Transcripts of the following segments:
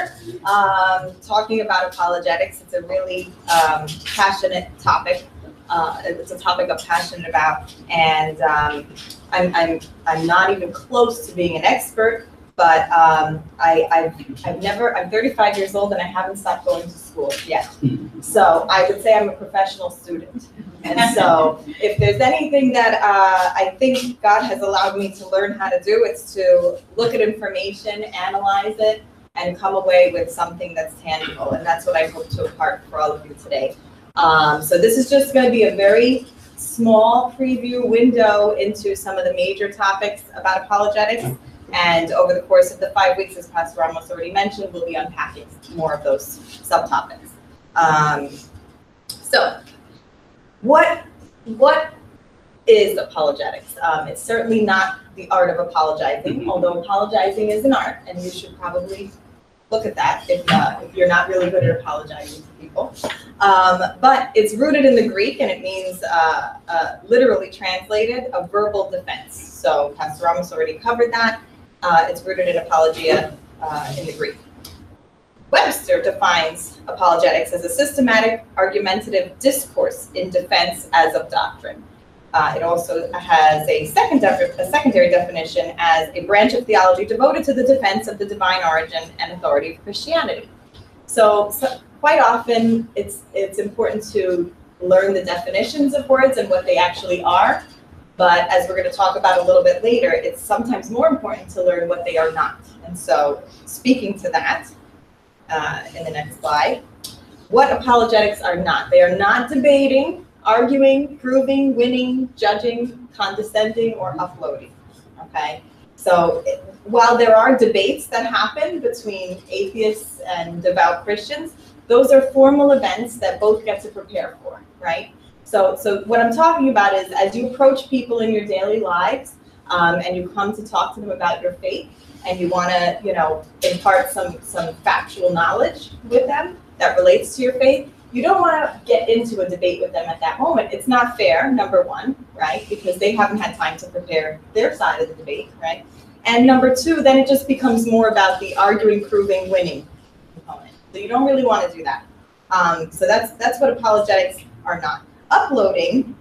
here talking about apologetics. It's a really passionate topic. It's a topic I'm passionate about, and I'm not even close to being an expert. But I'm 35 years old and I haven't stopped going to school yet. So I would say I'm a professional student. And so if there's anything that I think God has allowed me to learn how to do, it's to look at information, analyze it, and come away with something that's tangible. And that's what I hope to impart for all of you today. So this is just going to be a very small preview window into some of the major topics about apologetics. And over the course of the 5 weeks, as Pastor Ramos already mentioned, we'll be unpacking more of those subtopics. So what is apologetics? It's certainly not the art of apologizing, although apologizing is an art, and you should probably look at that if you're not really good at apologizing to people. But it's rooted in the Greek, and it means, literally translated, a verbal defense. So Pastor Ramos already covered that. It's rooted in apologia in the Greek. Webster defines apologetics as a systematic, argumentative discourse in defense as of doctrine. It also has a secondary definition as a branch of theology devoted to the defense of the divine origin and authority of Christianity. So quite often, it's important to learn the definitions of words and what they actually are. But as we're going to talk about a little bit later, it's sometimes more important to learn what they are not. And so speaking to that, in the next slide, what apologetics are not. They are not debating, arguing, proving, winning, judging, condescending, or uploading. Okay? So while there are debates that happen between atheists and devout Christians, those are formal events that both get to prepare for, right? So what I'm talking about is as you approach people in your daily lives and you come to talk to them about your faith and you want to, impart some factual knowledge with them that relates to your faith, you don't want to get into a debate with them at that moment. It's not fair, number one, right? Because they haven't had time to prepare their side of the debate, right? And number two, then it just becomes more about the arguing, proving, winning component. So you don't really want to do that. So that's what apologetics are not. Uploading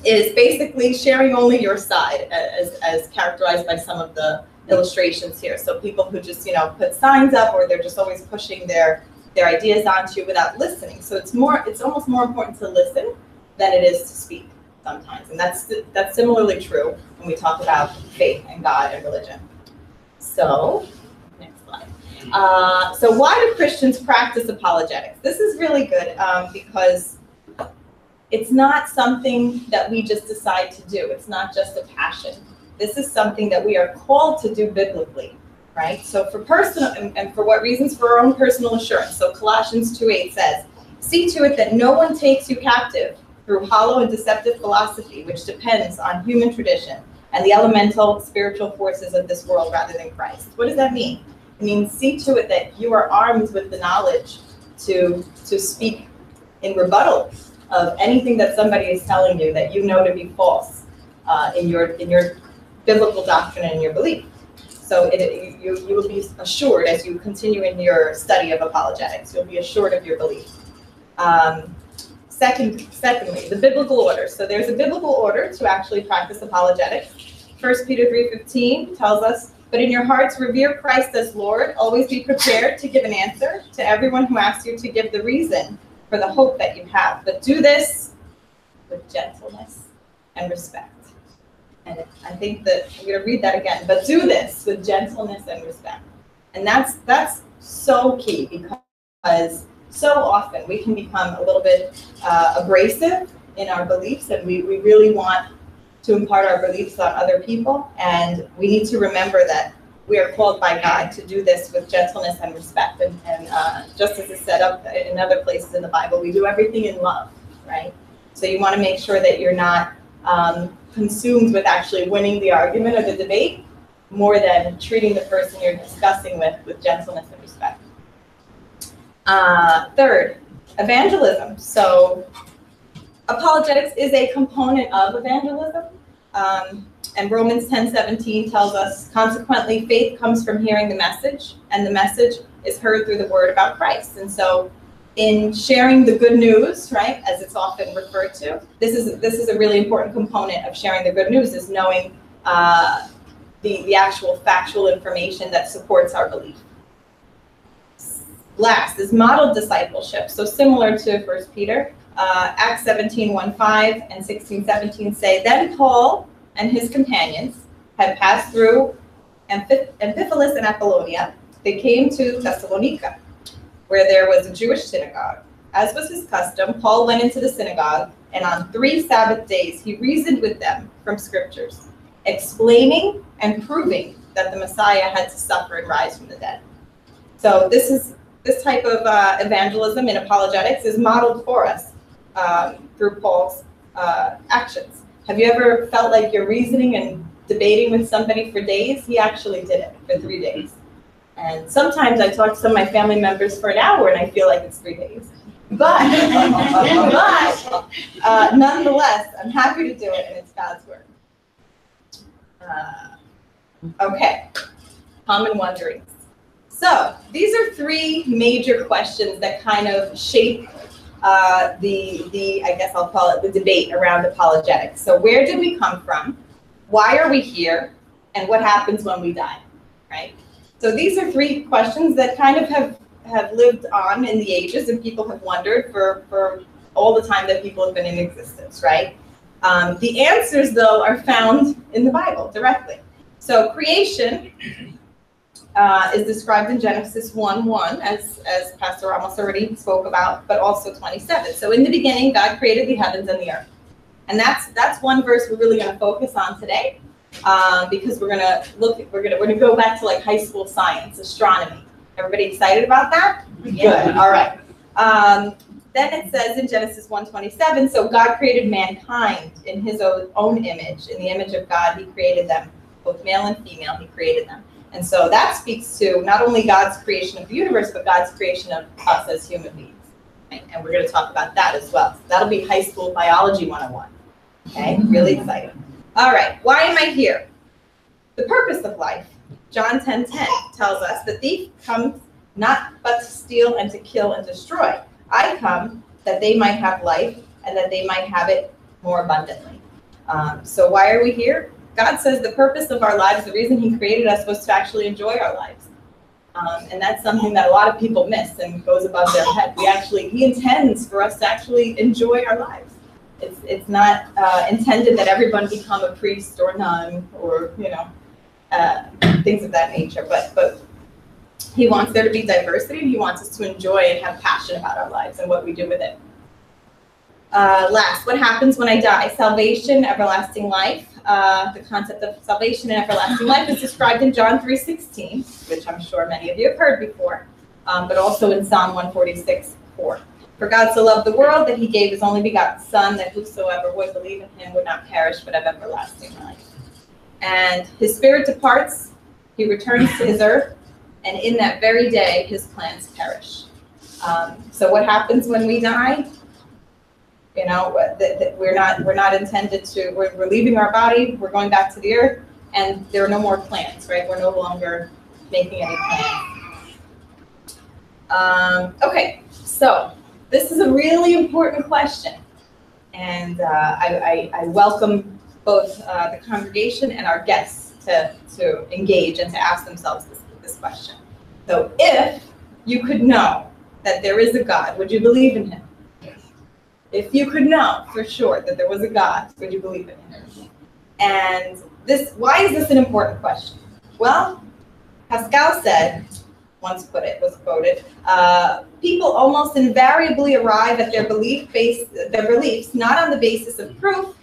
is basically sharing only your side, as characterized by some of the illustrations here. So people who just put signs up, or they're just always pushing their ideas onto you without listening. So it's almost more important to listen than it is to speak sometimes, and that's similarly true when we talk about faith and God and religion. So next slide. So why do Christians practice apologetics? This is really good because it's not something that we just decide to do. It's not just a passion. This is something that we are called to do biblically, right? So for personal, and for what reasons? For our own personal assurance. So Colossians 2:8 says, "See to it that no one takes you captive through hollow and deceptive philosophy, which depends on human tradition and the elemental spiritual forces of this world rather than Christ." What does that mean? It means see to it that you are armed with the knowledge to speak in rebuttal of anything that somebody is telling you that you know to be false in your biblical doctrine and your belief. So you will be assured as you continue in your study of apologetics. You'll be assured of your belief. Secondly, the biblical order. So there's a biblical order to actually practice apologetics. 1 Peter 3:15 tells us, "But in your hearts revere Christ as Lord. Always be prepared to give an answer to everyone who asks you to give the reason for the hope that you have. But do this with gentleness and respect." And I think that I'm going to read that again. But do this with gentleness and respect. And that's so key, because so often we can become a little bit abrasive in our beliefs, and we really want to impart our beliefs on other people. And we need to remember that we are called by God to do this with gentleness and respect. And just as it's set up in other places in the Bible, we do everything in love, right? So you want to make sure that you're not consumed with actually winning the argument or the debate more than treating the person you're discussing with gentleness and respect. Third, evangelism. So apologetics is a component of evangelism. And Romans 10:17 tells us, consequently, faith comes from hearing the message, and the message is heard through the word about Christ. And so in sharing the good news, right, as it's often referred to, this is a really important component of sharing the good news, is knowing the actual factual information that supports our belief. Last is modeled discipleship. So similar to 1 Peter, Acts 17:1-5 and 16:17 say, then Paul and his companions had passed through Amphipolis and Apollonia. They came to Thessalonica, where there was a Jewish synagogue. As was his custom, Paul went into the synagogue, and on 3 Sabbath days he reasoned with them from scriptures, explaining and proving that the Messiah had to suffer and rise from the dead. So this type of evangelism in apologetics is modeled for us through Paul's actions. Have you ever felt like you're reasoning and debating with somebody for days? He actually did it for 3 days. And sometimes I talk to some of my family members for an hour and I feel like it's 3 days. But nonetheless, I'm happy to do it, and it's God's word. Okay, common wonderings. So these are 3 major questions that kind of shape I guess I'll call it the debate around apologetics. So where did we come from? Why are we here? And what happens when we die, right? So these are 3 questions that kind of have lived on in the ages, and people have wondered for all the time that people have been in existence, right? The answers, though, are found in the Bible directly. So creation is described in Genesis 1:1, as Pastor Ramos already spoke about, but also 27. So in the beginning, God created the heavens and the earth. And that's one verse we're really going to focus on today, because we're going to go back to like high school science, astronomy. Everybody excited about that? Yeah. Good. All right. Then it says in Genesis 1:27, so God created mankind in his own image. In the image of God, he created them, both male and female, he created them. And so that speaks to not only God's creation of the universe, but God's creation of us as human beings. Right? And we're going to talk about that as well. So that'll be high school biology 101. Okay, really exciting. All right, why am I here? The purpose of life. John 10:10 tells us, the thief comes not but to steal and to kill and destroy. I come that they might have life and that they might have it more abundantly. So why are we here? God says the purpose of our lives, the reason he created us, was to actually enjoy our lives. And that's something that a lot of people miss and goes above their head. He intends for us to actually enjoy our lives. It's not intended that everyone become a priest or nun or, things of that nature. But he wants there to be diversity, and he wants us to enjoy and have passion about our lives and what we do with it. Last, what happens when I die? Salvation, everlasting life. The concept of salvation and everlasting life is described in John 3:16, which I'm sure many of you have heard before, but also in Psalm 146:4. For God so loved the world that he gave his only begotten Son, that whosoever would believe in him would not perish but have everlasting life. And his spirit departs, he returns to his earth, and in that very day his plans perish. So what happens when we die? We're not intended to, we're leaving our body, we're going back to the earth, and there are no more plans, right? We're no longer making any plans. Okay, so this is a really important question, and I welcome both the congregation and our guests to engage and to ask themselves this question. So if you could know that there is a God, would you believe in him? If you could know for sure that there was a God, would you believe in him? And why is this an important question? Well, Pascal was quoted, people almost invariably arrive at their beliefs not on the basis of proof,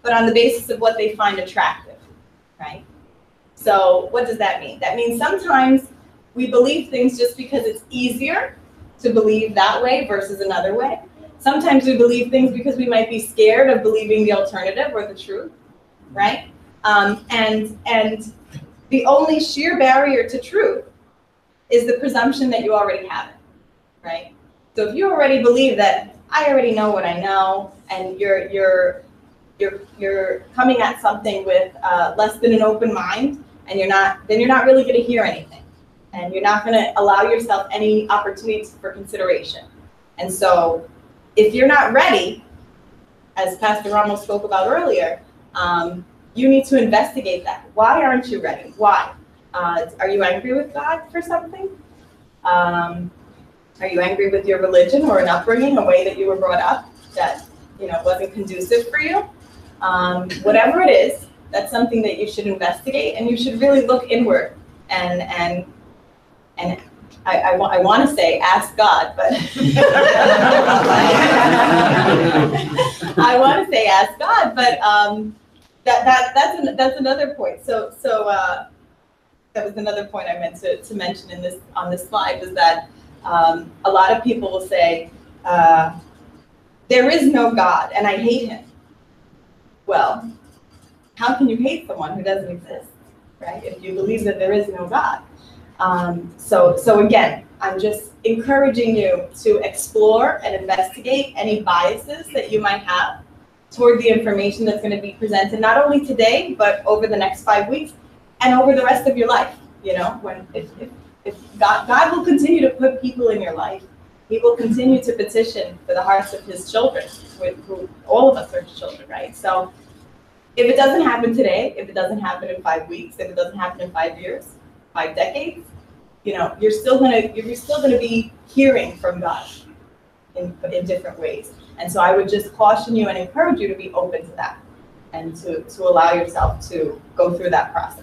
but on the basis of what they find attractive, right? So what does that mean? That means sometimes we believe things just because it's easier to believe that way versus another way. Sometimes we believe things because we might be scared of believing the alternative or the truth, right? And the only sheer barrier to truth is the presumption that you already have it, right? So if you already believe that I already know what I know, and you're you're coming at something with less than an open mind, and then you're not really going to hear anything, and you're not going to allow yourself any opportunities for consideration. And so if you're not ready, as Pastor Ramos spoke about earlier, you need to investigate that. Why aren't you ready? Why? Are you angry with God for something? Are you angry with your religion or an upbringing, a way that you were brought up that wasn't conducive for you? Whatever it is, that's something that you should investigate, and you should really look inward and I want to say ask God, but I want to say ask God, but that's another point. So that was another point I meant to mention on this slide, was that a lot of people will say there is no God and I hate him. Well, how can you hate someone who doesn't exist, right? If you believe that there is no God. So again, I'm just encouraging you to explore and investigate any biases that you might have toward the information that's going to be presented, not only today, but over the next 5 weeks and over the rest of your life. If God will continue to put people in your life, he will continue to petition for the hearts of his children, who all of us are his children, right? So if it doesn't happen today, if it doesn't happen in 5 weeks, if it doesn't happen in 5 years, 5 decades, you're still gonna be hearing from God in different ways. And so I would just caution you and encourage you to be open to that and to allow yourself to go through that process.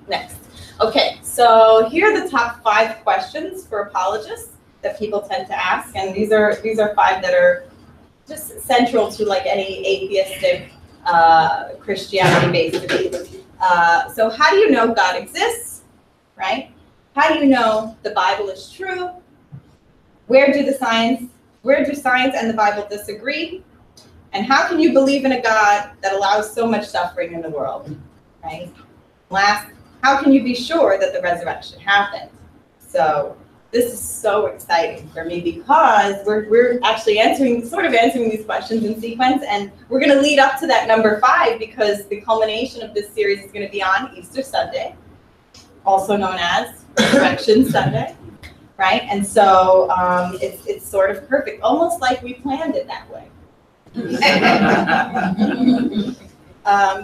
Next. Okay, so here are the top 5 questions for apologists that people tend to ask, and these are 5 that are just central to like any atheistic Christianity-based debate. So how do you know God exists, right? How do you know the Bible is true? Where do science and the Bible disagree? And how can you believe in a God that allows so much suffering in the world, right? Last, how can you be sure that the resurrection happened? So this is so exciting for me because we're actually answering these questions in sequence, and we're going to lead up to that number 5 because the culmination of this series is going to be on Easter Sunday, also known as Resurrection Sunday, right? And so it's sort of perfect, almost like we planned it that way.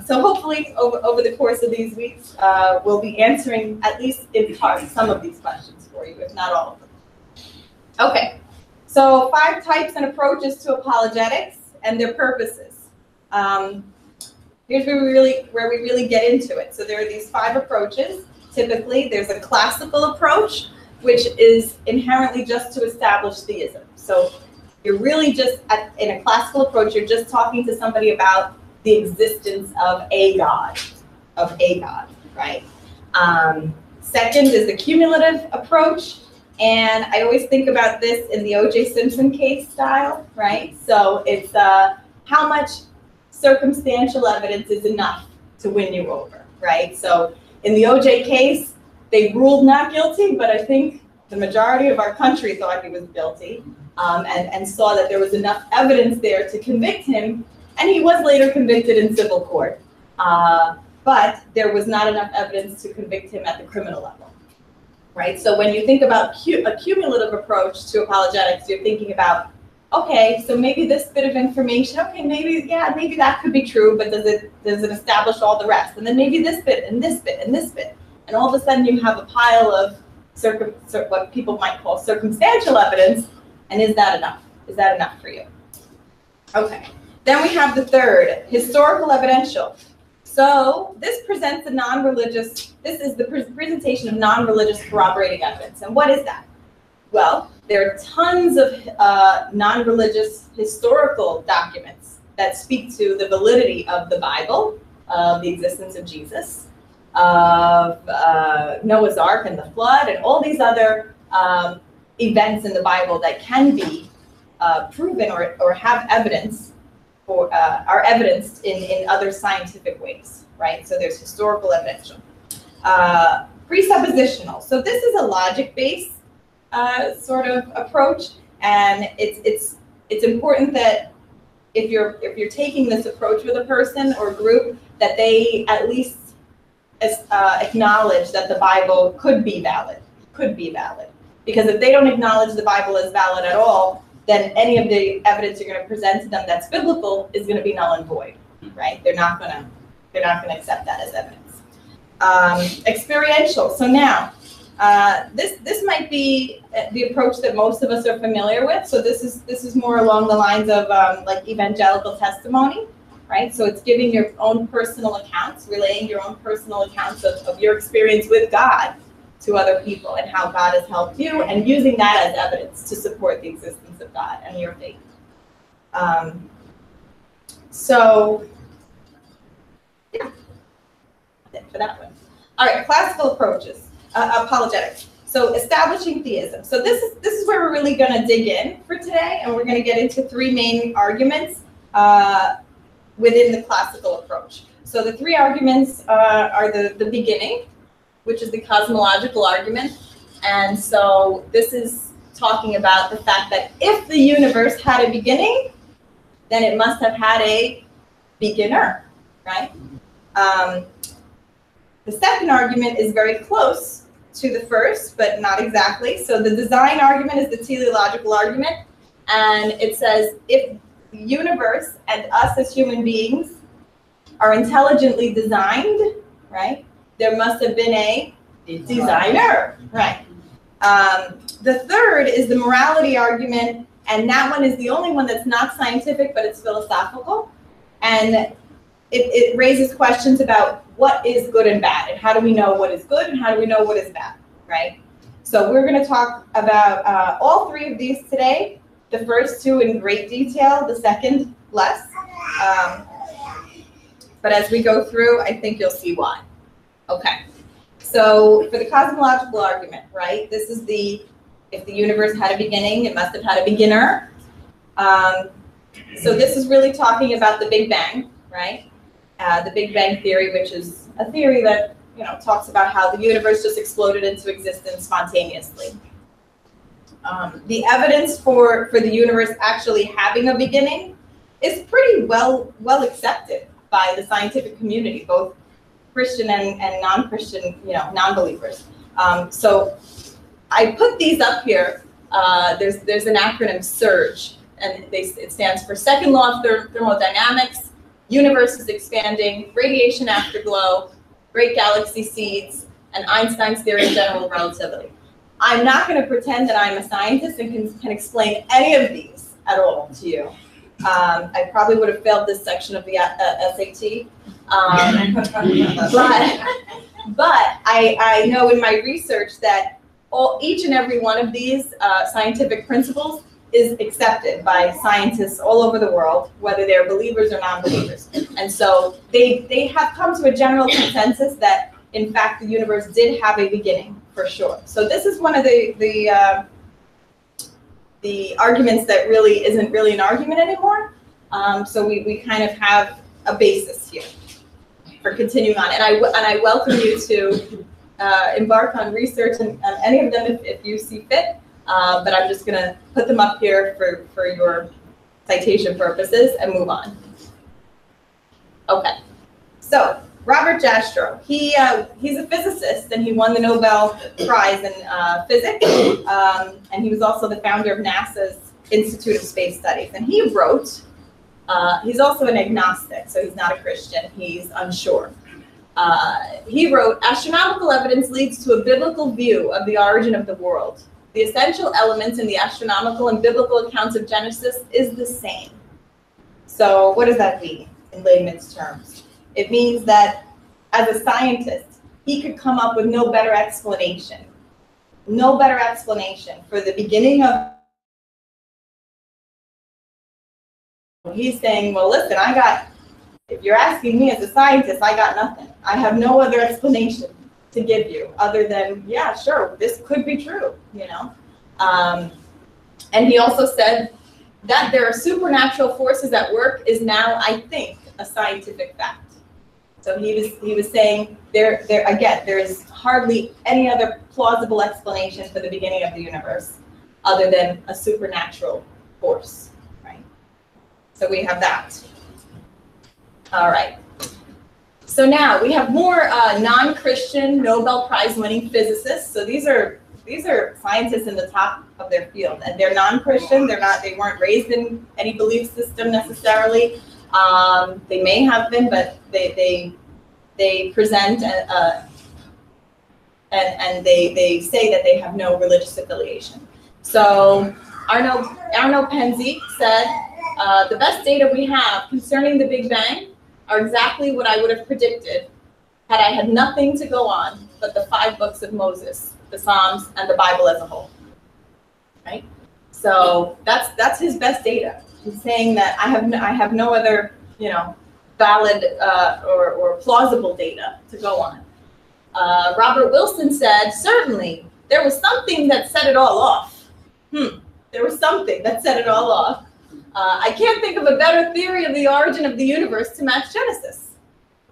So hopefully over the course of these weeks, we'll be answering at least in part some of these questions for you, if not all of them. Okay, so 5 types and approaches to apologetics and their purposes. Here's where we really get into it. So there are these 5 approaches. Typically, there's a classical approach, which is inherently just to establish theism. So you're really just, in a classical approach, you're just talking to somebody about the existence of a God, right? Second is the cumulative approach. And I always think about this in the O.J. Simpson case style, right? So it's how much circumstantial evidence is enough to win you over, right? So in the O.J. case, they ruled not guilty, but I think the majority of our country thought he was guilty and saw that there was enough evidence there to convict him. And he was later convicted in civil court, but there was not enough evidence to convict him at the criminal level, right? So when you think about a cumulative approach to apologetics, you're thinking about, okay, so maybe this bit of information, okay, maybe that could be true, but does it establish all the rest? And then maybe this bit and this bit and this bit, and all of a sudden you have a pile of what people might call circumstantial evidence, and is that enough? Is that enough for you? Okay. Then we have the third, historical evidential. So this presents a this is the presentation of non-religious corroborating evidence. And what is that? Well, there are tons of non-religious historical documents that speak to the validity of the Bible, of the existence of Jesus, of Noah's Ark and the flood, and all these other events in the Bible that can be proven or have evidence are evidenced in other scientific ways, right? So there's historical evidential. Presuppositional. So this is a logic-based sort of approach, and it's it's important that if you're taking this approach with a person or group, that they at least acknowledge that the Bible could be valid. Because if they don't acknowledge the Bible as valid at all, then any of the evidence you're going to present to them that's biblical is going to be null and void, right? They're not going to accept that as evidence. Experiential. So now, this might be the approach that most of us are familiar with. So this is more along the lines of like evangelical testimony, right? So it's giving your own personal accounts, relaying your own personal accounts of your experience with God to other people and how God has helped you, and using that as evidence to support the existence of God and your faith. So yeah, that's it for that one. All right, classical approaches, apologetics. So establishing theism. So this is where we're really going to dig in for today, and we're going to get into three main arguments within the classical approach. So the three arguments are the beginning, which is the cosmological argument. And so this is talking about the fact that if the universe had a beginning, then it must have had a beginner, right? The second argument is very close to the first, but not exactly. So the design argument is the teleological argument. And it says if the universe and us as human beings are intelligently designed, right, there must have been a designer, right? The third is the morality argument, and that one is the only one that's not scientific, but it's philosophical. And it raises questions about what is good and bad, and how do we know what is good and how do we know what is bad, right? So we're going to talk about all three of these today. The first two in great detail, the second less. But as we go through, I think you'll see why. Okay. So for the cosmological argument, right, this is if the universe had a beginning, it must have had a beginner. So this is really talking about the Big Bang, right? The Big Bang theory, which is a theory that, talks about how the universe just exploded into existence spontaneously. The evidence for the universe actually having a beginning is pretty well accepted by the scientific community, both Christian and non-Christian, non-believers. So I put these up here. There's an acronym SURGE, and it stands for Second Law of Thermodynamics, Universe is Expanding, Radiation Afterglow, Great Galaxy Seeds, and Einstein's Theory of General Relativity. I'm not going to pretend that I'm a scientist and can explain any of these at all to you. I probably would have failed this section of the SAT. But I know in my research that each and every one of these scientific principles is accepted by scientists all over the world, whether they're believers or non-believers. And so they have come to a general consensus that, in fact, the universe did have a beginning, for sure. So this is one of the arguments that really isn't really an argument anymore. So we kind of have a basis here for continuing on. And I welcome you to embark on research and any of them if you see fit. But I'm just going to put them up here for your citation purposes and move on. Okay. So Robert Jastrow, he's a physicist, and he won the Nobel Prize in physics. And he was also the founder of NASA's Institute of Space Studies. And he wrote, he's also an agnostic, so he's not a Christian. He's unsure. He wrote, astronomical evidence leads to a biblical view of the origin of the world. The essential elements in the astronomical and biblical accounts of Genesis is the same. So what does that mean in layman's terms? It means that as a scientist, he could come up with no better explanation for the beginning of. He's saying, well, listen, if you're asking me as a scientist, I got nothing. I have no other explanation to give you other than, yeah, sure, this could be true, And he also said that there are supernatural forces at work is now, I think, a scientific fact. So he was saying there is hardly any other plausible explanation for the beginning of the universe other than a supernatural force, So we have that. All right. So now we have more non-Christian Nobel Prize winning physicists. So these are scientists in the top of their field, and they're non-Christian. They weren't raised in any belief system necessarily. They may have been, but they present and they say that they have no religious affiliation. So Arno Penzic said, the best data we have concerning the Big Bang are exactly what I would have predicted had I had nothing to go on but the 5 books of Moses, the Psalms, and the Bible as a whole. Right? So that's his best data. He's saying that I have no other, valid or plausible data to go on. Robert Wilson said, certainly, there was something that set it all off. There was something that set it all off. I can't think of a better theory of the origin of the universe to match Genesis.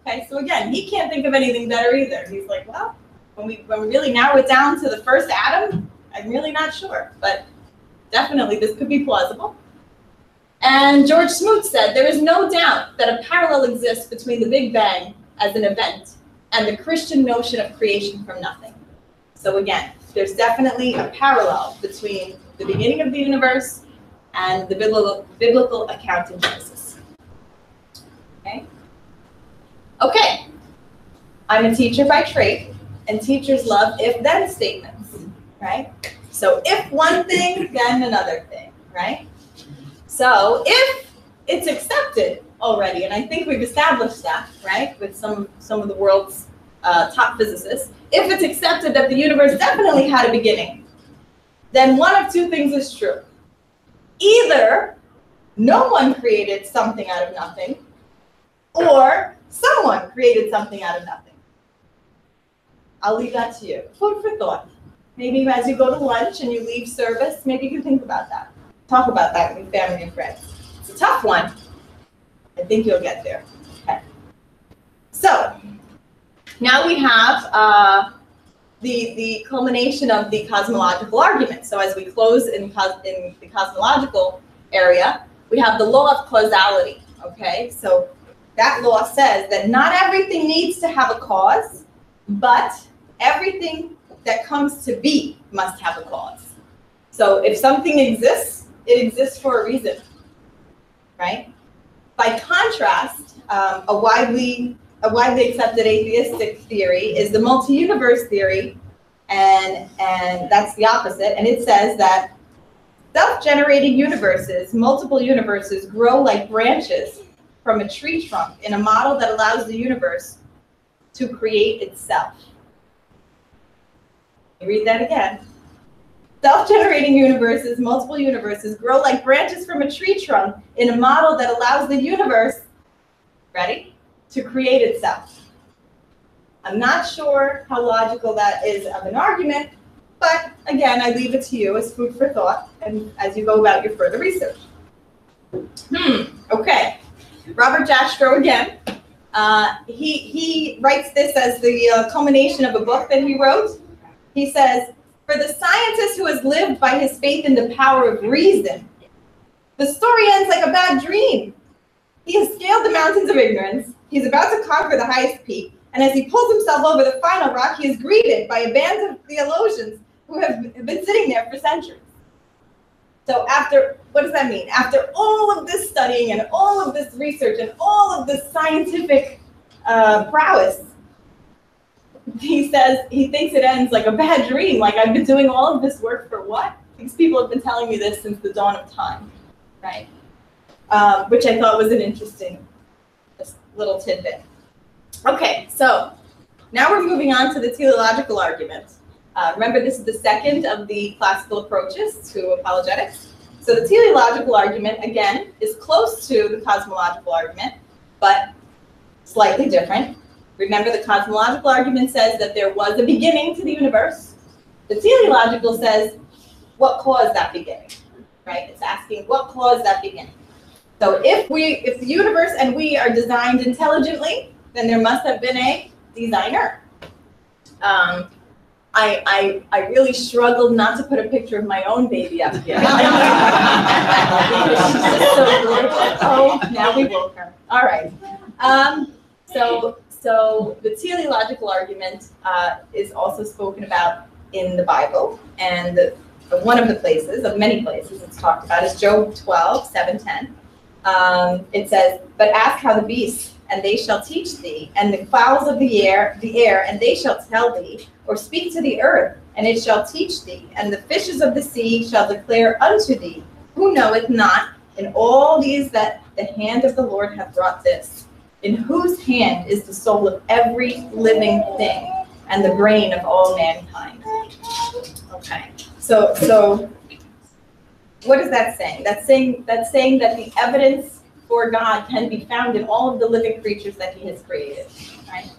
Okay, so again, he can't think of anything better either. He's like, well, when we really narrow it down to the first atom, I'm really not sure, but definitely this could be plausible. And George Smoot said, there is no doubt that a parallel exists between the Big Bang as an event and the Christian notion of creation from nothing. So again, there's definitely a parallel between the beginning of the universe and the biblical account in Genesis. Okay. I'm a teacher by trade, and teachers love if-then statements, right? So if one thing, then another thing, right? So if it's accepted already, and I think we've established that, right, with some of the world's top physicists, if it's accepted that the universe definitely had a beginning, then one of two things is true. Either no one created something out of nothing, or someone created something out of nothing. I'll leave that to you. Food for thought. Maybe as you go to lunch and you leave service, maybe you can think about that. Talk about that with family and friends. It's a tough one. I think you'll get there. Okay. So now we have the culmination of the cosmological argument. So as we close in the cosmological area, we have the law of causality. Okay, so that law says that not everything needs to have a cause, but everything that comes to be must have a cause. So if something exists, it exists for a reason, right? By contrast, a widely accepted atheistic theory is the multi-universe theory, and that's the opposite. And it says that self-generating universes, multiple universes, grow like branches from a tree trunk in a model that allows the universe to create itself. Read that again. Self-generating universes, multiple universes, grow like branches from a tree trunk in a model that allows the universe, ready, to create itself. I'm not sure how logical that is of an argument, but again, I leave it to you as food for thought and as you go about your further research. Okay. Robert Jastrow again. He writes this as the culmination of a book that he wrote. He says, for the scientist who has lived by his faith in the power of reason, the story ends like a bad dream. He has scaled the mountains of ignorance. He's about to conquer the highest peak. And as he pulls himself over the final rock, he is greeted by a band of theologians who have been sitting there for centuries. So what does that mean? After all of this studying and all of this research and all of this scientific prowess, he says he thinks it ends like a bad dream. Like, I've been doing all of this work for what? These people have been telling me this since the dawn of time, right? Which I thought was an interesting little tidbit. Okay, so now we're moving on to the teleological argument. Remember, this is the second of the classical approaches to apologetics. So the teleological argument, again, is close to the cosmological argument, but slightly different. Remember, the cosmological argument says that there was a beginning to the universe. The teleological says, what caused that beginning, right? It's asking, what caused that beginning? So if the universe and we are designed intelligently, then there must have been a designer. I really struggled not to put a picture of my own baby up here. She's just so gorgeous. Oh, now we woke her. All right. So the teleological argument is also spoken about in the Bible, and one of the places, of many places it's talked about, is Job 12, 7-10. It says, "But ask how the beasts, and they shall teach thee, and the fowls of the air, and they shall tell thee, or speak to the earth, and it shall teach thee, and the fishes of the sea shall declare unto thee. Who knoweth not in all these that the hand of the Lord hath brought this? In whose hand is the soul of every living thing, and the brain of all mankind?" Okay, so what is that saying? That's saying that the evidence for God can be found in all of the living creatures that he has created, right?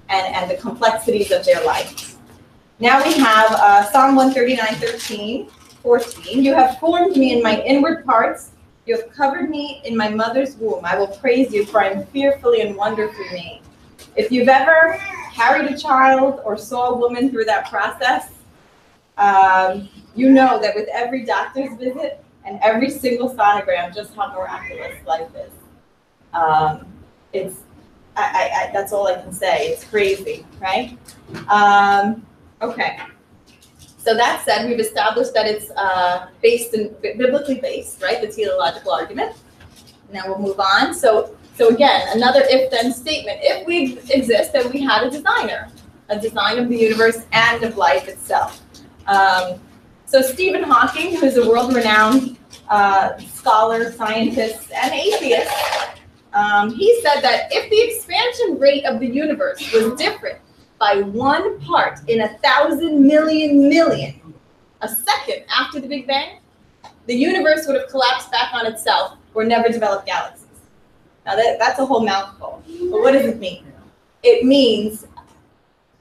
And the complexities of their life. Now we have Psalm 139, 14. "You have formed me in my inward parts. You have covered me in my mother's womb. I will praise you, for I am fearfully and wonderfully made." If you've ever carried a child or saw a woman through that process, you know that with every doctor's visit and every single sonogram, just how miraculous life is. That's all I can say. It's crazy, right? Okay. So that said, we've established that it's biblically based, right? The teleological argument. Now we'll move on. So again, another if-then statement. If we exist, then we had a design of the universe and of life itself. So Stephen Hawking, who is a world-renowned scholar, scientist, and atheist, he said that if the expansion rate of the universe was different by 1 part in 1,000 million a second after the Big Bang, the universe would have collapsed back on itself or never developed galaxies. Now that's a whole mouthful, but what does it mean? It means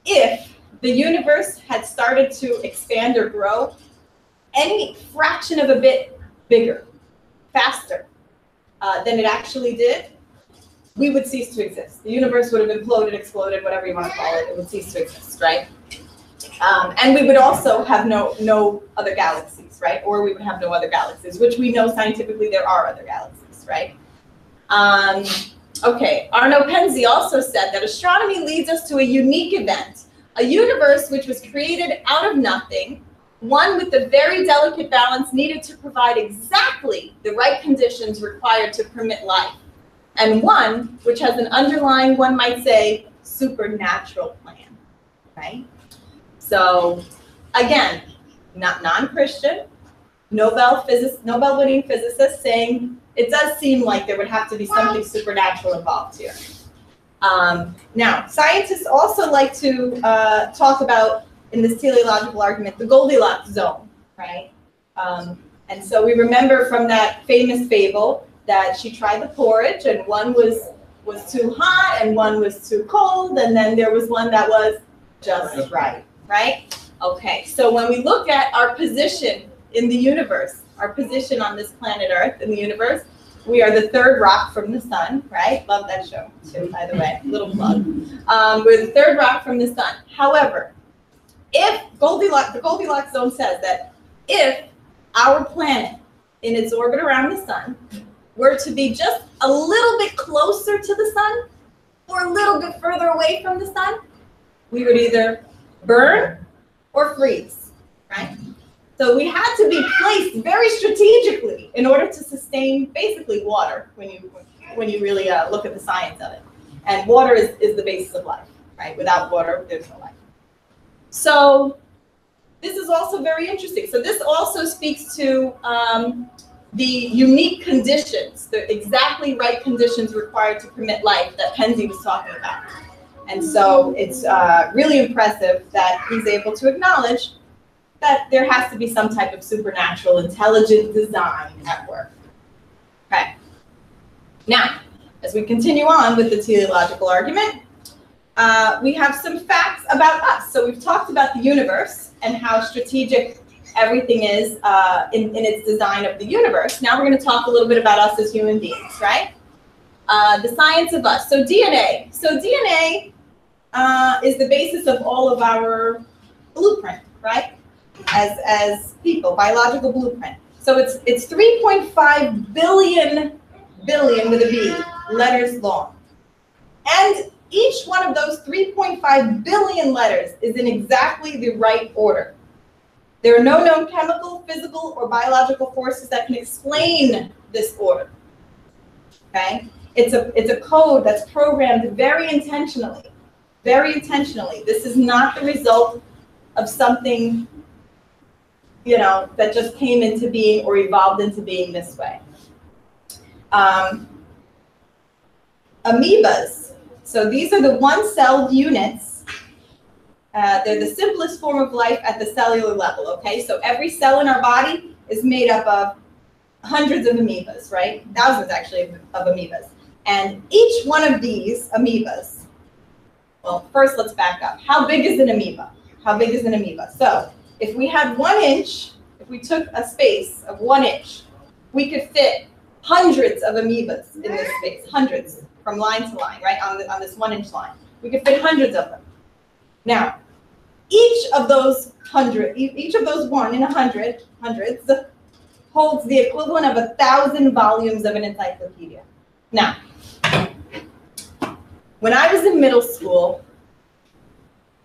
if the universe had started to expand or grow any fraction of a bit bigger, faster than it actually did, we would cease to exist. The universe would have imploded, exploded, whatever you want to call it. It would cease to exist, right? And we would also have no other galaxies, right? Or we would have no other galaxies, which we know scientifically there are other galaxies, right? Okay, Arno Penzi also said that astronomy leads us to a unique event, a universe which was created out of nothing, one with the very delicate balance needed to provide exactly the right conditions required to permit life, and one which has an underlying, one might say, supernatural plan, right? So, again, not non-Christian, Nobel-winning physicist saying it does seem like there would have to be something supernatural involved here. Now, scientists also like to talk about, in this teleological argument, the Goldilocks zone, right? And so we remember from that famous fable that she tried the porridge, and one was too hot, and one was too cold, and then there was one that was just right, right? Okay, so when we look at our position in the universe, our position on this planet Earth in the universe, we are the third rock from the sun, right? Love that show, too, by the way, little plug. We're the third rock from the sun. However, if the Goldilocks zone says that if our planet in its orbit around the sun were to be just a little bit closer to the sun or a little bit further away from the sun, we would either burn or freeze, right? So we had to be placed very strategically in order to sustain basically water when you really look at the science of it. And water is the basis of life, right? Without water, there's no life. So this is also very interesting. So this also speaks to the unique conditions, the exactly right conditions required to permit life that Penzi was talking about. And so it's really impressive that he's able to acknowledge that there has to be some type of supernatural intelligent design at work. Okay. Now, as we continue on with the teleological argument, we have some facts about us. So we've talked about the universe and how strategic everything is in its design of the universe. Now we're going to talk a little bit about us as human beings, right? The science of us. So DNA. So DNA is the basis of all of our blueprint, right? As people, biological blueprint. So it's 3.5 billion with a B letters long. And each one of those 3.5 billion letters is in exactly the right order. There are no known chemical, physical, or biological forces that can explain this order. Okay? It's a code that's programmed very intentionally. Very intentionally. This is not the result of something, you know, that just came into being or evolved into being this way. Amoebas. So these are the one-celled units. They're the simplest form of life at the cellular level, okay? So every cell in our body is made up of hundreds of amoebas, right? Thousands, actually, of amoebas. And each one of these amoebas, well, first let's back up. How big is an amoeba? How big is an amoeba? So if we had 1 inch, if we took a space of 1 inch, we could fit hundreds of amoebas in this space, hundreds, from line to line, right, on this 1 inch line. We could fit hundreds of them. Now, each of those one in hundreds, holds the equivalent of 1,000 volumes of an encyclopedia. Now, when I was in middle school,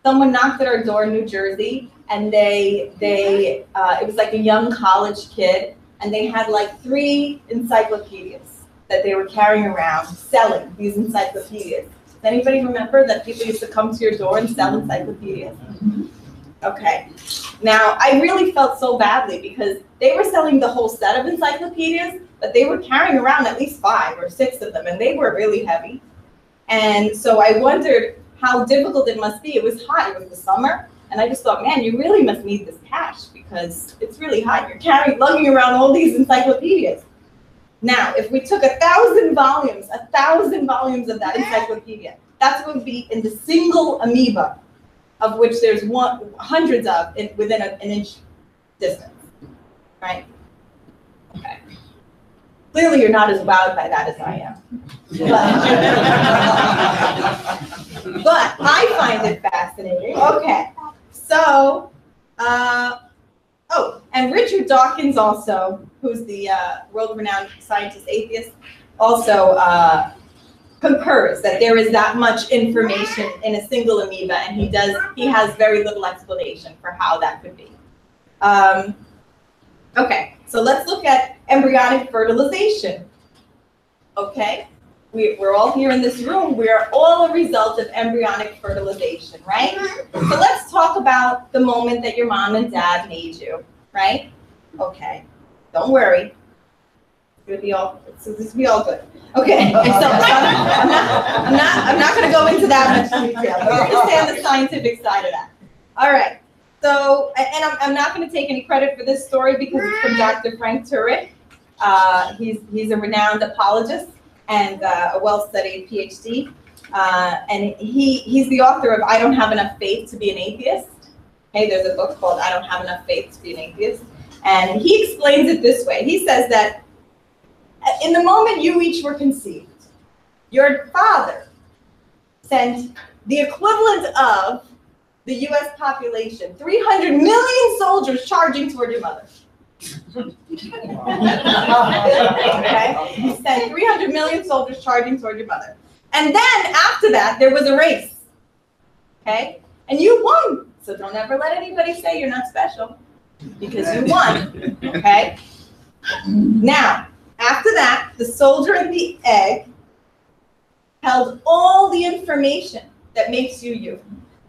someone knocked at our door in New Jersey, and it was like a young college kid, and they had like 3 encyclopedias that they were carrying around, selling these encyclopedias. Does anybody remember that people used to come to your door and sell encyclopedias? Okay. Now, I really felt so badly because they were selling the whole set of encyclopedias, but they were carrying around at least 5 or 6 of them, and they were really heavy. And so I wondered how difficult it must be. It was hot. It was the summer. And I just thought, man, you really must need this cash because it's really hot. You're lugging around all these encyclopedias. Now, if we took 1,000 volumes of that encyclopedia, that's what would be in the single amoeba, of which there's hundreds of within an inch distance, right? Okay. Clearly, you're not as wowed by that as I am. But I find it fascinating. Okay. So, and Richard Dawkins also, who's the world-renowned scientist atheist, also concurs that there is that much information in a single amoeba, and he has very little explanation for how that could be. Okay, so let's look at embryonic fertilization. Okay, we're all here in this room. We are all a result of embryonic fertilization, right? So let's talk about the moment that your mom and dad made you, right? Okay, don't worry. This will be all good. Okay, so I'm not going to go into that much detail. We're going to stay on the scientific side of that. All right. So, and I'm not going to take any credit for this story because it's from Dr. Frank Turek. He's a renowned apologist and a well-studied PhD. And he's the author of I Don't Have Enough Faith to Be an Atheist. Okay, there's a book called I Don't Have Enough Faith to Be an Atheist. And he explains it this way. He says that in the moment you each were conceived, your father sent the equivalent of the U.S. population, 300 million soldiers charging toward your mother. Okay? He sent 300 million soldiers charging toward your mother. And then after that, there was a race. Okay? And you won. So don't ever let anybody say you're not special because you won. Okay? Now, after that, the soldier and the egg held all the information that makes you you.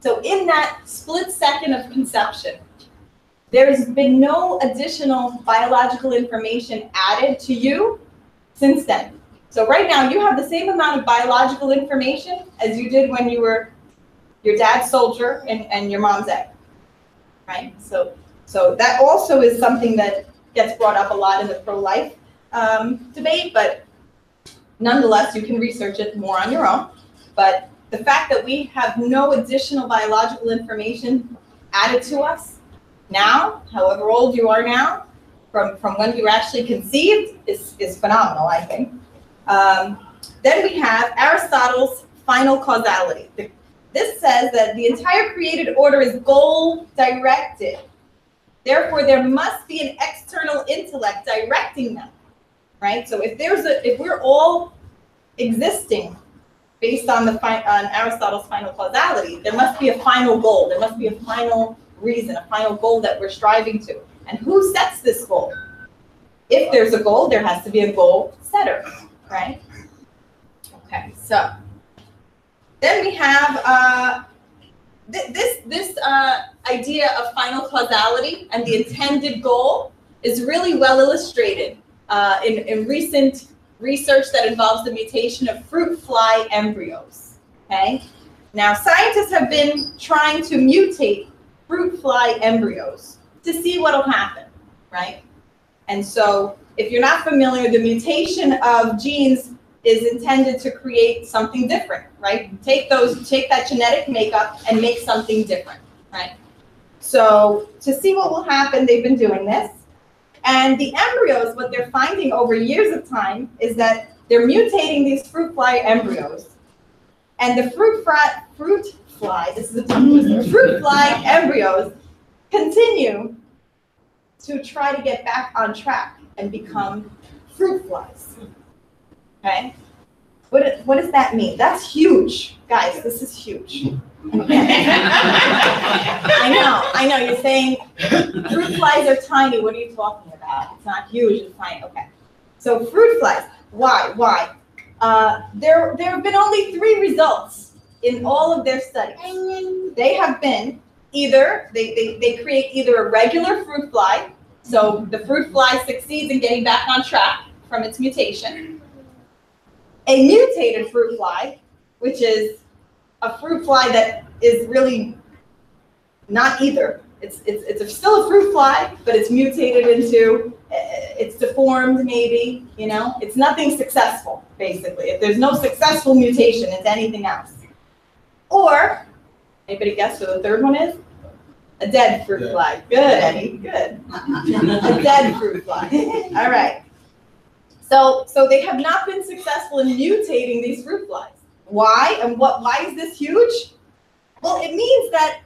So in that split second of conception, there has been no additional biological information added to you since then. So right now, you have the same amount of biological information as you did when you were your dad's soldier and your mom's egg, right? So that also is something that gets brought up a lot in the pro-life debate, but nonetheless, you can research it more on your own. But the fact that we have no additional biological information added to us now, however old you are now, from when you were actually conceived, is phenomenal, I think. Then we have Aristotle's final causality. This says that the entire created order is goal-directed. Therefore, there must be an external intellect directing them, right? So if we're all existing based on on Aristotle's final causality, there must be a final goal. There must be a final reason, a final goal that we're striving to. And who sets this goal? If there's a goal, there has to be a goal setter, right? Okay, so then we have this idea of final causality and the intended goal is really well illustrated in recent research that involves the mutation of fruit fly embryos, okay? Now, scientists have been trying to mutate fruit fly embryos to see what will happen, right? And so if you're not familiar, the mutation of genes is intended to create something different, right? Take that genetic makeup and make something different, right? So to see what will happen, they've been doing this. And the embryos, what they're finding over years of time is that they're mutating these fruit fly embryos. And the fruit fly, this is a tongue twister, fruit fly embryos continue to try to get back on track and become fruit flies. Okay? What does that mean? That's huge. Guys, this is huge. Okay. I know, you're saying fruit flies are tiny. What are you talking about? It's not huge, it's tiny. Okay. So fruit flies, why? There have been only 3 results in all of their studies. They have been either, they create either a regular fruit fly, so the fruit fly succeeds in getting back on track from its mutation, a mutated fruit fly, which is a fruit fly that is really not either. It's still a fruit fly, but it's mutated into, it's deformed maybe, you know? It's nothing successful, basically. If there's no successful mutation, it's anything else. Or, anybody guess what the third one is? A dead fruit fly. Good, Eddie, good. A dead fruit fly. All right. So they have not been successful in mutating these fruit flies. Why? And why is this huge? Well, it means that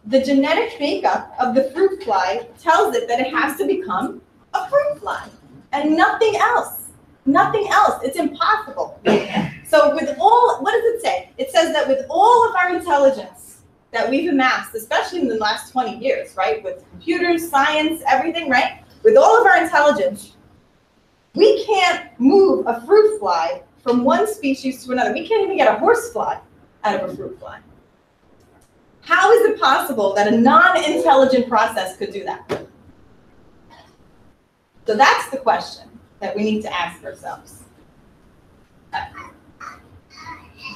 the genetic makeup of the fruit fly tells it that it has to become a fruit fly and nothing else. Nothing else. It's impossible. So with all, what does it say? It says that with all of our intelligence that we've amassed, especially in the last 20 years, right? With computers, science, everything, right? With all of our intelligence, we can't move a fruit fly from one species to another. We can't even get a horse fly out of a fruit fly. How is it possible that a non-intelligent process could do that? So that's the question that we need to ask ourselves. Okay.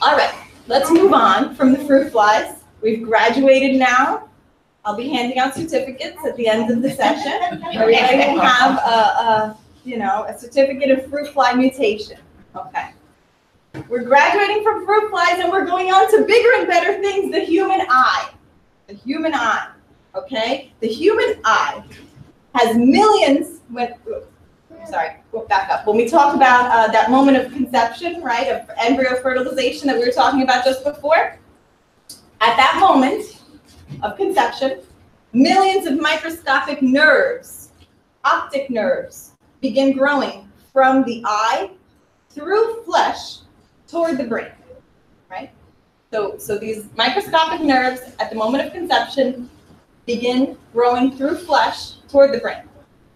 All right, let's move on from the fruit flies. We've graduated now. I'll be handing out certificates at the end of the session. Everybody will have a certificate of fruit fly mutation. Okay. We're graduating from fruit flies and we're going on to bigger and better things, the human eye. The human eye, okay? The human eye has millions, we'll back up. When we talk about that moment of conception, right, of embryo fertilization that we were talking about just before, at that moment of conception, millions of microscopic nerves, optic nerves, begin growing from the eye through flesh toward the brain, right? So these microscopic nerves at the moment of conception begin growing through flesh toward the brain.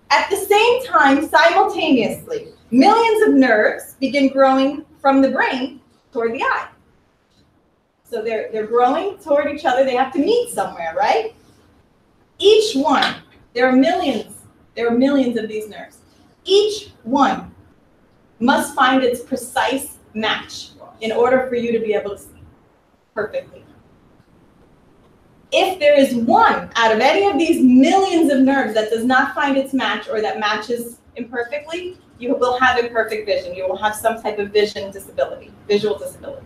At the same time, simultaneously, millions of nerves begin growing from the brain toward the eye. So they're growing toward each other. They have to meet somewhere, right? Each one, there are millions of these nerves. Each one must find its precise match in order for you to be able to see perfectly. If there is one out of any of these millions of nerves that does not find its match or that matches imperfectly, you will have imperfect vision. You will have some type of vision disability, visual disability.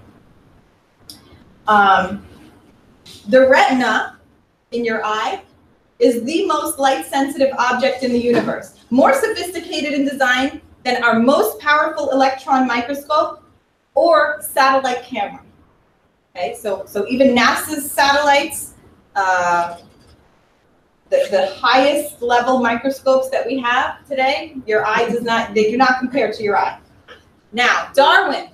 The retina in your eye is the most light-sensitive object in the universe, more sophisticated in design than our most powerful electron microscope or satellite camera. Okay, so even NASA's satellites, the highest level microscopes that we have today, your eye they do not compare to your eye. Now, Darwin,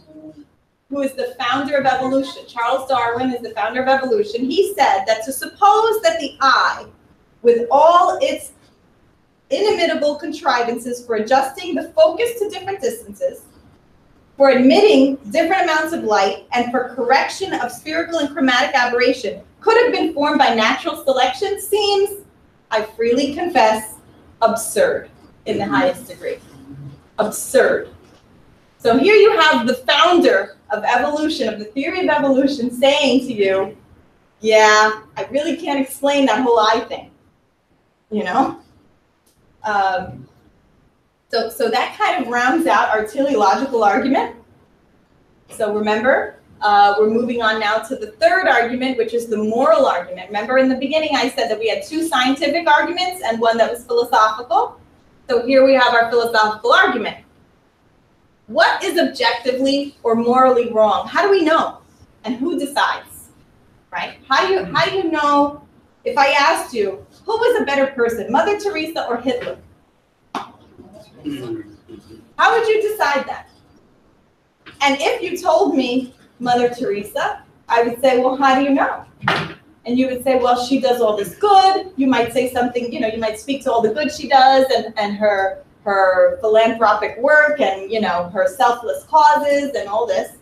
who is the founder of evolution, Charles Darwin is the founder of evolution, he said that to suppose that the eye, with all its inimitable contrivances for adjusting the focus to different distances, for admitting different amounts of light, and for correction of spherical and chromatic aberration, could have been formed by natural selection seems, I freely confess, absurd in the highest degree. Absurd. So here you have the founder of evolution, of the theory of evolution, saying to you, yeah, I really can't explain that whole eye thing, you know? So that kind of rounds out our teleological argument. So remember, we're moving on now to the third argument, which is the moral argument. Remember in the beginning I said that we had two scientific arguments and one that was philosophical. So here we have our philosophical argument. What is objectively or morally wrong? How do we know? And who decides? Right? How do you know, if I asked you, who was a better person, Mother Teresa or Hitler? How would you decide that? And if you told me Mother Teresa, I would say, well, how do you know? And you would say, well, she does all this good. You might say something, you know, you might speak to all the good she does and her philanthropic work and, you know, her selfless causes and all this.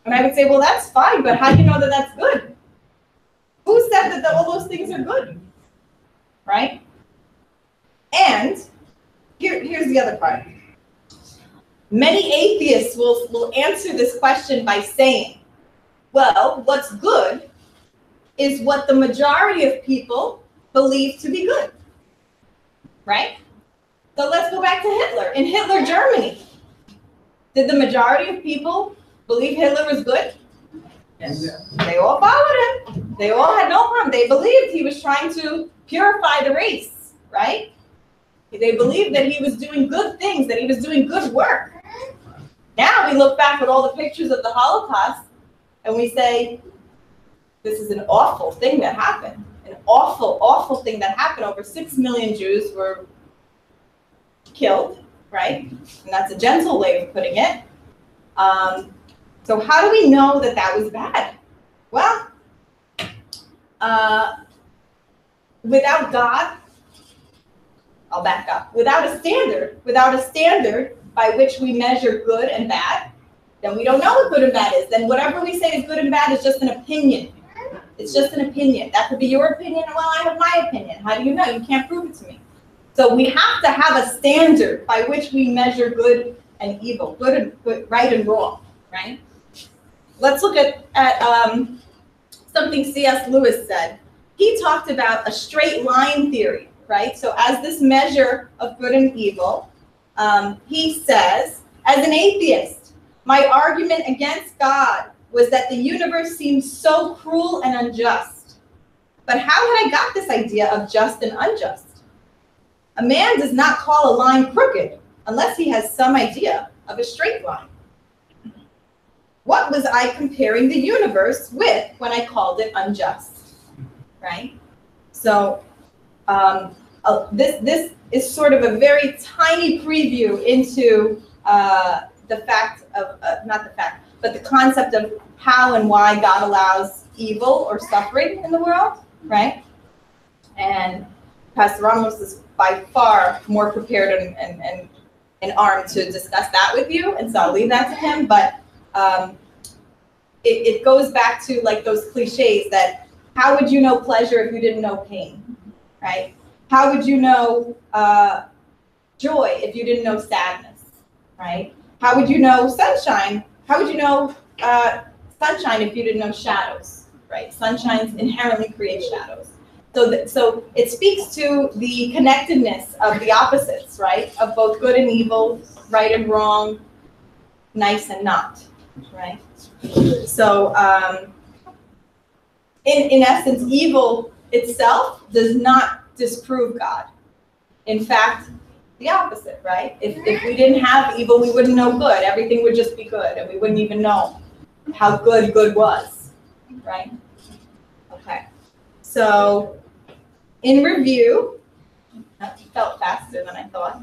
And I would say, well, that's fine, but how do you know that that's good? Who said that all those things are good? Right? And here's the other part. Many atheists will answer this question by saying, well, what's good is what the majority of people believe to be good, right? So let's go back to Hitler. In Hitler Germany, did the majority of people believe Hitler was good? Yes. They all followed him. They all had no problem. They believed he was trying to purify the race, right? They believed that he was doing good things, that he was doing good work. Now we look back at all the pictures of the Holocaust and we say, this is an awful thing that happened. An awful, awful thing that happened. Over 6 million Jews were killed, right? And that's a gentle way of putting it. So how do we know that that was bad? Well, without God, I'll back up. Without a standard by which we measure good and bad, then we don't know what good and bad is. Then whatever we say is good and bad is just an opinion. It's just an opinion. That could be your opinion. Well, I have my opinion. How do you know? You can't prove it to me. So we have to have a standard by which we measure good and evil, good, right and wrong, right? Let's look at something C.S. Lewis said. He talked about a straight line theory, right? So as this measure of good and evil, he says, as an atheist, my argument against God was that the universe seemed so cruel and unjust. But how had I got this idea of just and unjust? A man does not call a line crooked unless he has some idea of a straight line. What was I comparing the universe with when I called it unjust, right? So this is sort of a very tiny preview into the fact of, not the fact, but the concept of how and why God allows evil or suffering in the world, right? And Pastor Ramos is by far more prepared and armed to discuss that with you, and so I'll leave that to him. But it goes back to like those cliches that how would you know pleasure if you didn't know pain, right? How would you know joy if you didn't know sadness, right? How would you know sunshine? How would you know sunshine if you didn't know shadows, right? Sunshine inherently creates shadows. So it speaks to the connectedness of the opposites, right? Of both good and evil, right and wrong, nice and not, right? So in essence, evil itself does not disprove God. In fact, the opposite, right? If we didn't have evil, we wouldn't know good. Everything would just be good, and we wouldn't even know how good was, right? Okay. So in review, that felt faster than I thought.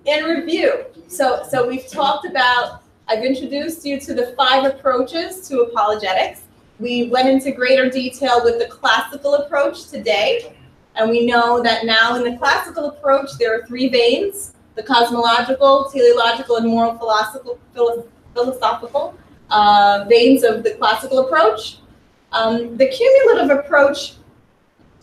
In review, so we've talked about, I've introduced you to the 5 approaches to apologetics. We went into greater detail with the classical approach today, and we know that now in the classical approach there are 3 veins: the cosmological, teleological, and moral philosophical veins of the classical approach. The cumulative approach,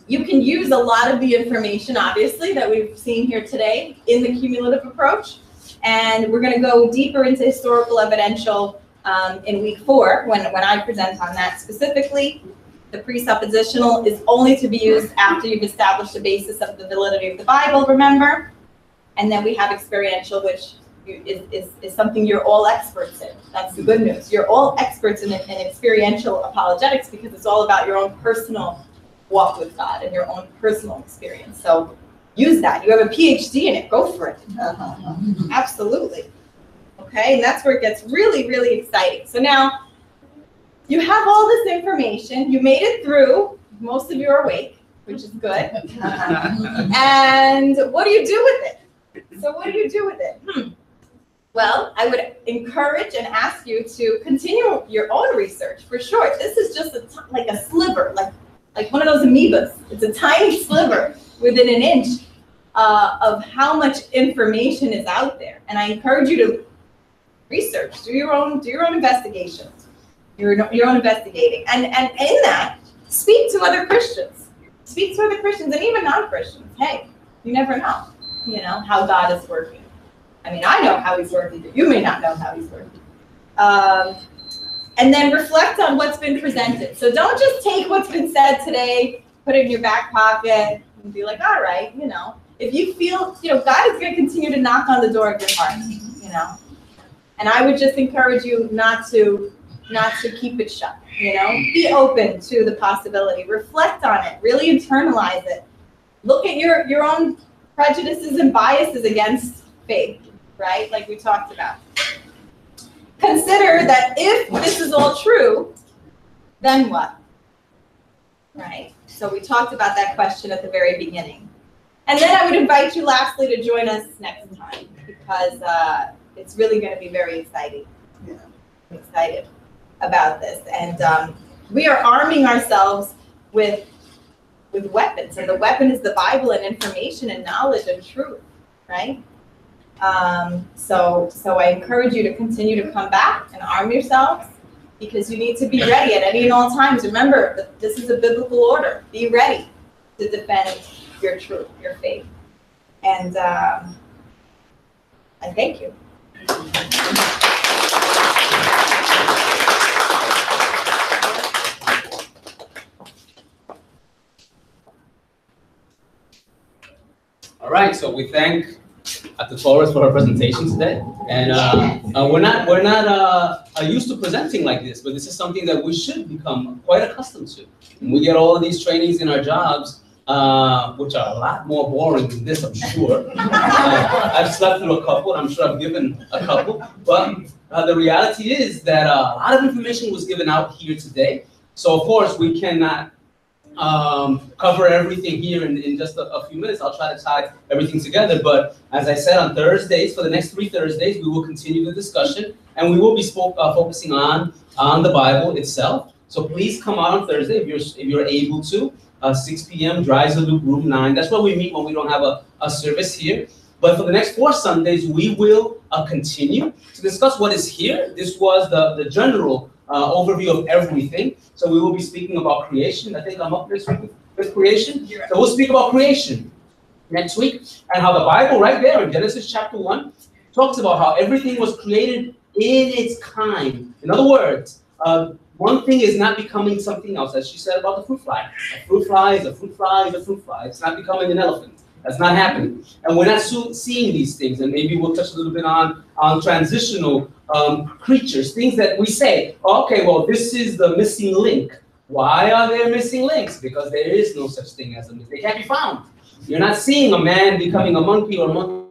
you can use a lot of the information, obviously, that we've seen here today in the cumulative approach. And we're going to go deeper into historical evidential in week 4 when I present on that specifically. The presuppositional is only to be used after you've established the basis of the validity of the Bible, remember? And then we have experiential, which is something you're all experts in. That's the good news. You're all experts in experiential apologetics because it's all about your own personal walk with God and your own personal experience. So use that. You have a PhD in it. Go for it. Absolutely. Okay, and that's where it gets really, really exciting. So now you have all this information. You made it through. Most of you are awake, which is good. And what do you do with it? So what do you do with it? Well, I would encourage and ask you to continue your own research, for sure. This is just like a sliver, like one of those amoebas. It's a tiny sliver within an inch of how much information is out there. And I encourage you to research, do your own investigations, your own investigating. And in that, speak to other Christians. Speak to other Christians and even non-Christians. Hey, you never know, how God is working. I mean, I know how he's working, but you may not know how he's working. And then reflect on what's been presented. So don't just take what's been said today, put it in your back pocket, and be like, all right, If you feel, God is going to continue to knock on the door of your heart, And I would just encourage you not to keep it shut, Be open to the possibility. Reflect on it. Really internalize it. Look at your own prejudices and biases against faith, right? Like we talked about. Consider that if this is all true, then what? Right? So we talked about that question at the very beginning. And then I would invite you lastly to join us next time because it's really going to be very exciting. Yeah. I'm excited about this. And we are arming ourselves with weapons. And the weapon is the Bible and information and knowledge and truth, right? So I encourage you to continue to come back and arm yourselves because you need to be ready at any and all times. Remember, that this is a biblical order. Be ready to defend your truth, your faith. And I thank you. All right, so we thank Dr. Torres for her presentation today, and we're not used to presenting like this, but this is something that we should become quite accustomed to. And we get all of these trainings in our jobs, which are a lot more boring than this, I'm sure. I've slept through a couple, and I'm sure I've given a couple, but the reality is that a lot of information was given out here today. So of course we cannot cover everything here in just a few minutes. I'll try to tie everything together. But as I said, on Thursdays, for the next 3 Thursdays, we will continue the discussion, and we will be focusing on the Bible itself. So please come out on Thursday if you're able to. 6 p.m. Dries the Loop, room 9. That's where we meet when we don't have a service here. But for the next 4 Sundays, we will continue to discuss what is here. This was the general overview of everything. So we will be speaking about creation. I think I'm up next week with creation. So we'll speak about creation next week and how the Bible right there in Genesis chapter 1 talks about how everything was created in its kind. In other words, one thing is not becoming something else, as she said about the fruit fly. A fruit fly is a fruit fly is a fruit fly. It's not becoming an elephant. That's not happening. And we're not seeing these things. And maybe we'll touch a little bit on transitional creatures, things that we say, okay, well, this is the missing link. Why are there missing links? Because there is no such thing as a link. They can't be found. You're not seeing a man becoming a monkey or a monkey.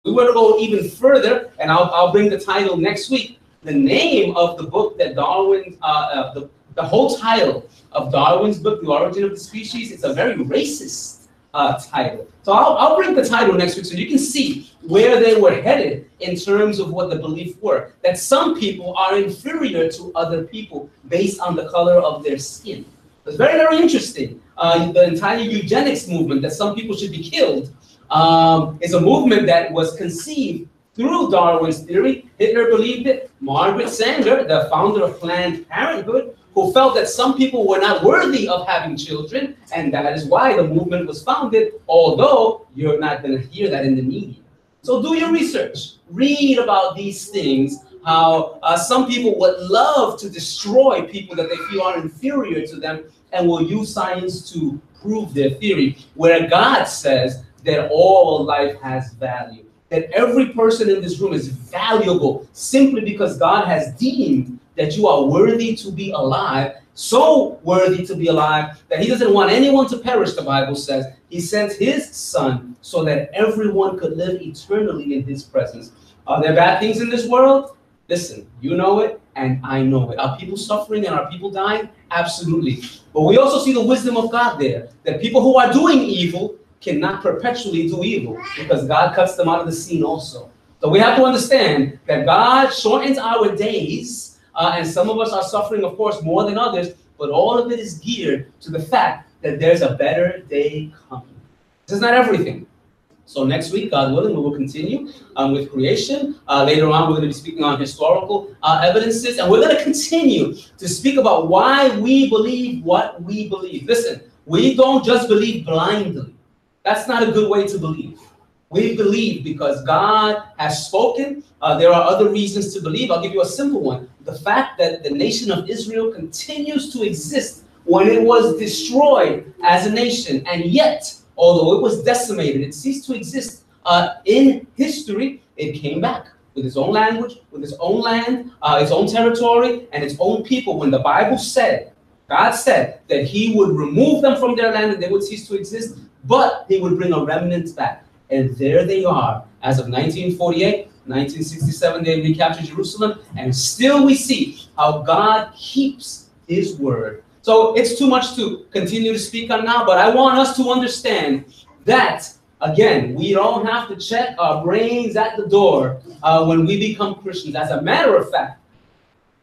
We want to go even further, and I'll bring the title next week. the name of the book that Darwin, the whole title of Darwin's book, The Origin of the Species, it's a very racist title. So I'll bring the title next week so you can see where they were headed in terms of what the belief were. That some people are inferior to other people based on the color of their skin. It's very, very interesting. The entire eugenics movement, that some people should be killed, is a movement that was conceived through Darwin's theory. Hitler believed it. Margaret Sanger, the founder of Planned Parenthood, who felt that some people were not worthy of having children, and that is why the movement was founded, although you're not going to hear that in the media. So do your research. Read about these things, how some people would love to destroy people that they feel are inferior to them and will use science to prove their theory, where God says that all life has value, that every person in this room is valuable simply because God has deemed that you are worthy to be alive, so worthy to be alive that he doesn't want anyone to perish, the Bible says. He sent his son so that everyone could live eternally in his presence. Are there bad things in this world? Listen, you know it and I know it. Are people suffering and are people dying? Absolutely. But we also see the wisdom of God there, that people who are doing evil cannot perpetually do evil because God cuts them out of the scene also. So we have to understand that God shortens our days, and some of us are suffering, of course, more than others, but all of it is geared to the fact that there's a better day coming. This is not everything. So next week, God willing, we will continue with creation. Later on, we're going to be speaking on historical evidences, and we're going to continue to speak about why we believe what we believe. Listen, we don't just believe blindly. That's not a good way to believe. We believe because God has spoken. There are other reasons to believe. I'll give you a simple one. The fact that the nation of Israel continues to exist when it was destroyed as a nation, and yet, although it was decimated, it ceased to exist in history, it came back with its own language, with its own land, its own territory, and its own people. When the Bible said, God said that he would remove them from their land and they would cease to exist, but he would bring a remnant back. And there they are. As of 1948, 1967, they recaptured Jerusalem, and still we see how God keeps his word. So it's too much to continue to speak on now, but I want us to understand that, again, we don't have to check our brains at the door when we become Christians. As a matter of fact,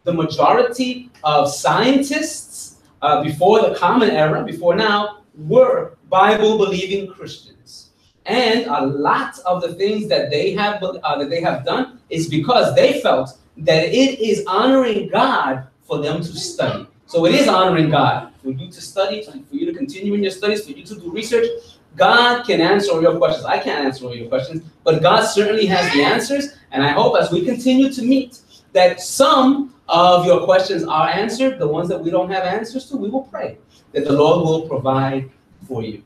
the majority of scientists before the Common Era, before now, were Bible-believing Christians. And a lot of the things that they have done is because they felt that it is honoring God for them to study. So it is honoring God for you to study, for you to continue in your studies, for you to do research. God can answer all your questions. I can't answer all your questions, but God certainly has the answers. And I hope as we continue to meet that some of your questions are answered. The ones that we don't have answers to, we will pray that the Lord will provide for you.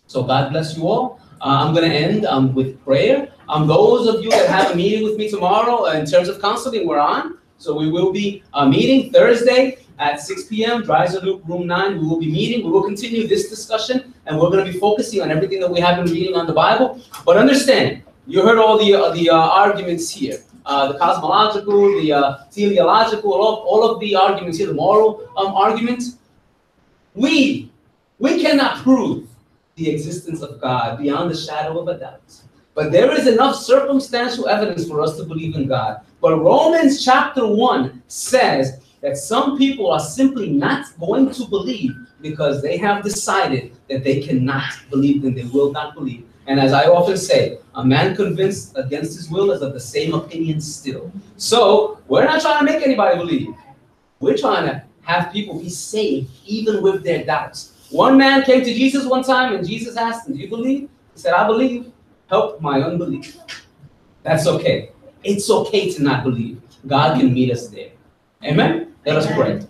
So God bless you all. I'm going to end with prayer. Those of you that have a meeting with me tomorrow in terms of counseling, we're on. So we will be meeting Thursday at 6 p.m. Dreiser Loop, room 9. We will be meeting. We will continue this discussion, and we're going to be focusing on everything that we have been reading on the Bible. But understand, you heard all the arguments here. The cosmological, the teleological, all of the arguments here, the moral arguments. We cannot prove the existence of God beyond the shadow of a doubt. But there is enough circumstantial evidence for us to believe in God. But Romans chapter 1 says that some people are simply not going to believe because they have decided that they cannot believe and they will not believe. And as I often say, a man convinced against his will is of the same opinion still. So we're not trying to make anybody believe. We're trying to have people be saved even with their doubts. One man came to Jesus one time and Jesus asked him, do you believe? He said, I believe. Help my unbelief. That's okay. It's okay to not believe. God can meet us there. Amen? Let us pray.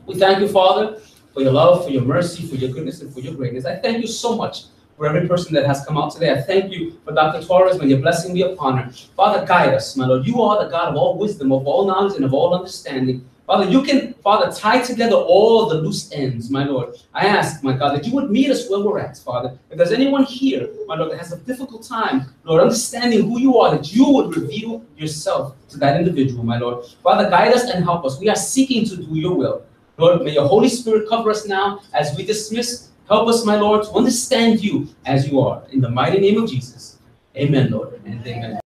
We thank you, Father, for your love, for your mercy, for your goodness, and for your greatness. I thank you so much for every person that has come out today. I thank you for Dr. Torres. May your blessing be upon her. Father, guide us, my Lord. You are the God of all wisdom, of all knowledge, and of all understanding. Father, you can, Father, tie together all the loose ends, my Lord. I ask, my God, that you would meet us where we're at, Father. If there's anyone here, my Lord, that has a difficult time, Lord, understanding who you are, that you would reveal yourself to that individual, my Lord. Father, guide us and help us. We are seeking to do your will. Lord, may your Holy Spirit cover us now as we dismiss. Help us, my Lord, to understand you as you are. In the mighty name of Jesus. Amen, Lord, and amen.